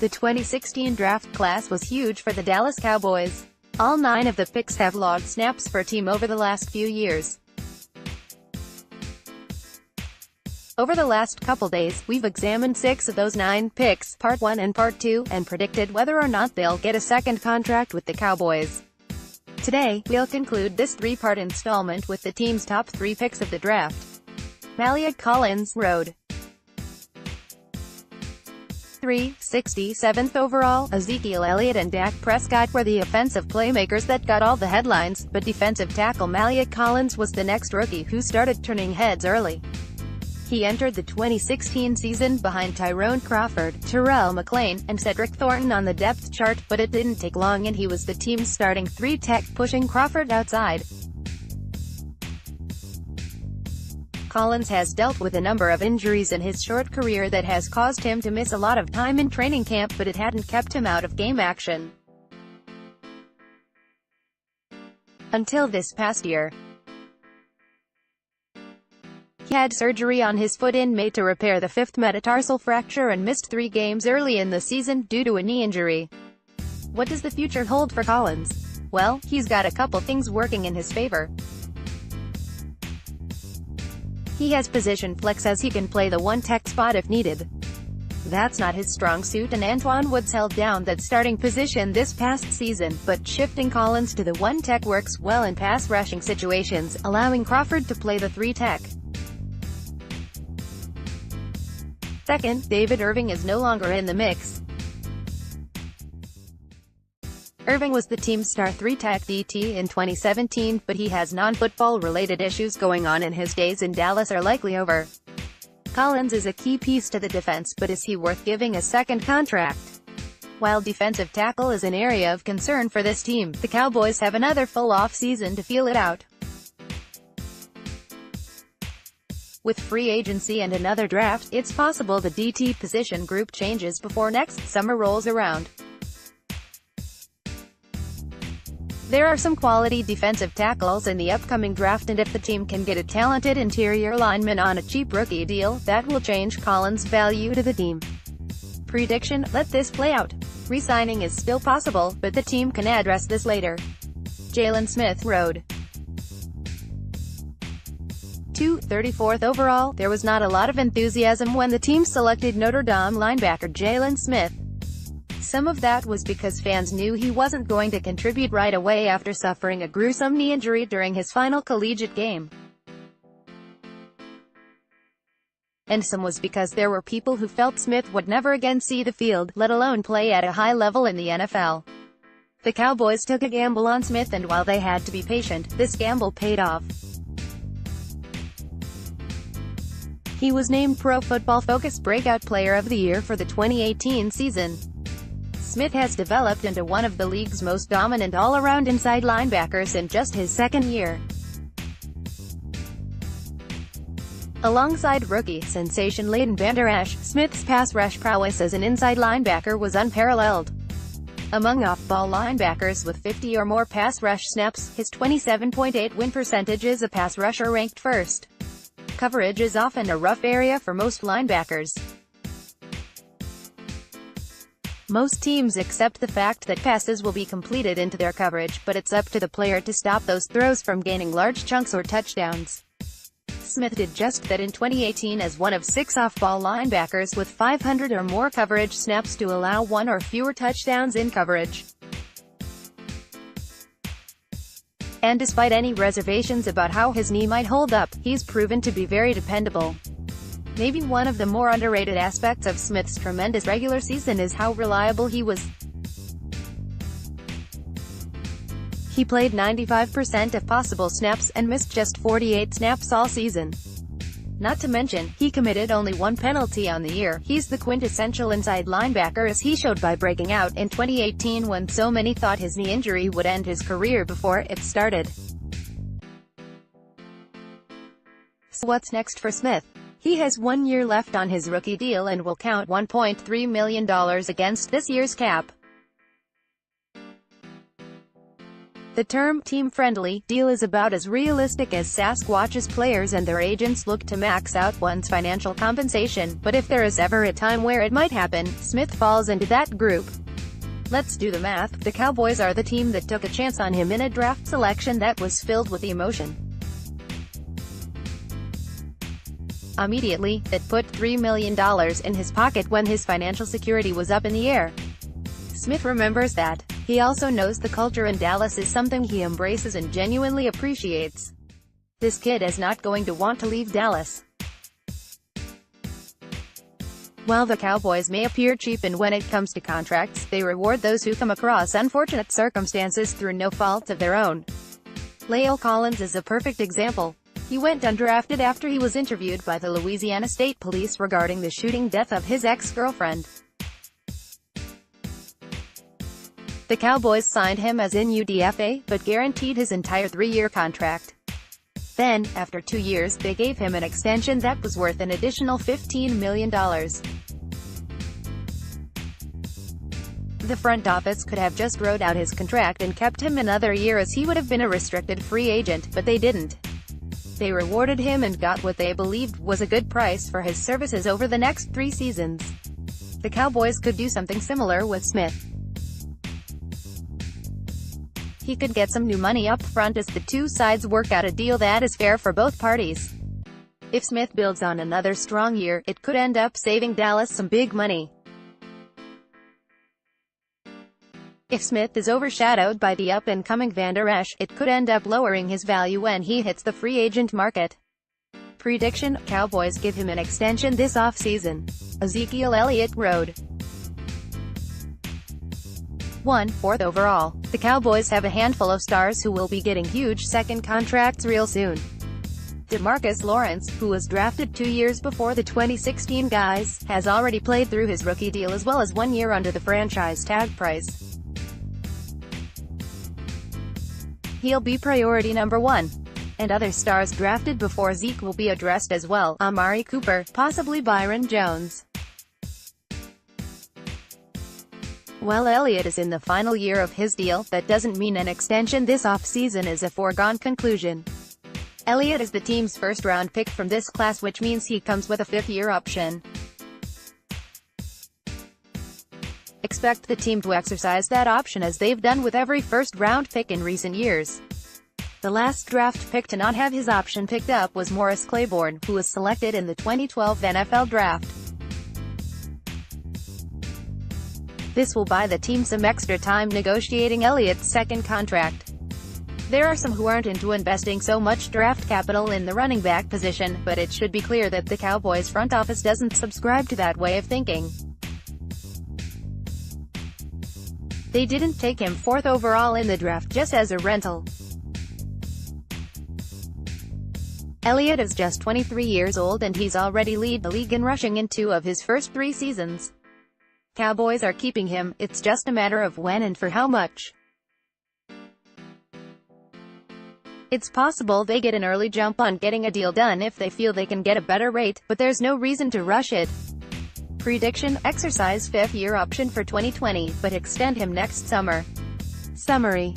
The 2016 draft class was huge for the Dallas Cowboys. All 9 of the picks have logged snaps for team over the last few years. Over the last couple days, we've examined 6 of those 9 picks, Part 1 and Part 2, and predicted whether or not they'll get a second contract with the Cowboys. Today, we'll conclude this 3-part installment with the team's top 3 picks of the draft. Maliek Collins, Road. 67th overall, Ezekiel, Elliott and Prescott were the offensive playmakers that got all the headlines, but defensive tackle Maliek Collins was the next rookie who started turning heads early. He entered the 2016 season behind Tyrone Crawford, Terrell McClain, and Cedric Thornton on the depth chart, but it didn't take long and he was the team's starting 3 tech, pushing Crawford outside. Collins has dealt with a number of injuries in his short career that has caused him to miss a lot of time in training camp, but it hadn't kept him out of game action until this past year. He had surgery on his foot in May to repair the 5th metatarsal fracture and missed 3 games early in the season due to a knee injury. What does the future hold for Collins? Well, he's got a couple things working in his favor. He has position flex, as he can play the 1 tech spot if needed. That's not his strong suit, and Antwaun Woods held down that starting position this past season, but shifting Collins to the 1 tech works well in pass rushing situations, allowing Crawford to play the 3 tech. Second, David Irving is no longer in the mix. Irving was the team's star 3-tech DT in 2017, but he has non-football related issues going on and his days in Dallas are likely over. Collins is a key piece to the defense, but is he worth giving a second contract? While defensive tackle is an area of concern for this team, the Cowboys have another full off-season to feel it out. With free agency and another draft, it's possible the DT position group changes before next summer rolls around. There are some quality defensive tackles in the upcoming draft, and if the team can get a talented interior lineman on a cheap rookie deal, that will change Collins' value to the team. Prediction: let this play out. Re-signing is still possible, but the team can address this later. Jalen Smith, Road. 34th overall, there was not a lot of enthusiasm when the team selected Notre Dame linebacker Jalen Smith. Some of that was because fans knew he wasn't going to contribute right away after suffering a gruesome knee injury during his final collegiate game. And some was because there were people who felt Smith would never again see the field, let alone play at a high level in the NFL. The Cowboys took a gamble on Smith, and while they had to be patient, this gamble paid off. He was named Pro Football Focus Breakout Player of the Year for the 2018 season. Smith has developed into one of the league's most dominant all-around inside linebackers in just his 2nd year. Alongside rookie sensation Leighton Vander Esch, Smith's pass rush prowess as an inside linebacker was unparalleled. Among off-ball linebackers with 50 or more pass rush snaps, his 27.8 win percentage as a pass rusher ranked first. Coverage is often a rough area for most linebackers. Most teams accept the fact that passes will be completed into their coverage, but it's up to the player to stop those throws from gaining large chunks or touchdowns. Smith did just that in 2018 as one of 6 off-ball linebackers with 500 or more coverage snaps to allow 1 or fewer touchdowns in coverage. And despite any reservations about how his knee might hold up, he's proven to be very dependable. Maybe one of the more underrated aspects of Smith's tremendous regular season is how reliable he was. He played 95% of possible snaps, and missed just 48 snaps all season. Not to mention, he committed only 1 penalty on the year. He's the quintessential inside linebacker, as he showed by breaking out in 2018 when so many thought his knee injury would end his career before it started. So what's next for Smith? He has 1 year left on his rookie deal and will count $1.3 million against this year's cap. The term team-friendly deal is about as realistic as Sasquatch's players and their agents look to max out one's financial compensation, but if there is ever a time where it might happen, Smith falls into that group. Let's do the math. The Cowboys are the team that took a chance on him in a draft selection that was filled with emotion. Immediately, it put $3 million in his pocket when his financial security was up in the air. Smith remembers that. He also knows the culture in Dallas is something he embraces and genuinely appreciates. This kid is not going to want to leave Dallas. While the Cowboys may appear cheap and when it comes to contracts, they reward those who come across unfortunate circumstances through no fault of their own. Maliek Collins is a perfect example. He went undrafted after he was interviewed by the Louisiana State Police regarding the shooting death of his ex-girlfriend. The Cowboys signed him as in UDFA, but guaranteed his entire 3-year contract. Then, after 2 years, they gave him an extension that was worth an additional $15 million. The front office could have just wrote out his contract and kept him another year as he would have been a restricted free agent, but they didn't. They rewarded him and got what they believed was a good price for his services over the next 3 seasons. The Cowboys could do something similar with Smith. He could get some new money up front as the two sides work out a deal that is fair for both parties. If Smith builds on another strong year, it could end up saving Dallas some big money. If Smith is overshadowed by the up-and-coming Van Der Esch, it could end up lowering his value when he hits the free agent market. Prediction: Cowboys give him an extension this offseason. Ezekiel Elliott Road. 1. 4th overall. The Cowboys have a handful of stars who will be getting huge second contracts real soon. DeMarcus Lawrence, who was drafted 2 years before the 2016 guys, has already played through his rookie deal as well as 1 year under the franchise tag price. He'll be priority number 1. And other stars drafted before Zeke will be addressed as well. Amari Cooper, possibly Byron Jones. While Elliott is in the final year of his deal, that doesn't mean an extension this offseason is a foregone conclusion. Elliott is the team's first-round pick from this class, which means he comes with a 5th-year option. Expect the team to exercise that option as they've done with every first-round pick in recent years. The last draft pick to not have his option picked up was Morris Claiborne, who was selected in the 2012 NFL Draft. This will buy the team some extra time negotiating Elliott's second contract. There are some who aren't into investing so much draft capital in the running back position, but it should be clear that the Cowboys front office doesn't subscribe to that way of thinking. They didn't take him 4th overall in the draft just as a rental. Elliott is just 23 years old and he's already led the league in rushing in 2 of his first 3 seasons. Cowboys are keeping him, it's just a matter of when and for how much. It's possible they get an early jump on getting a deal done if they feel they can get a better rate, but there's no reason to rush it. Prediction: exercise 5th-year option for 2020, but extend him next summer. Summary.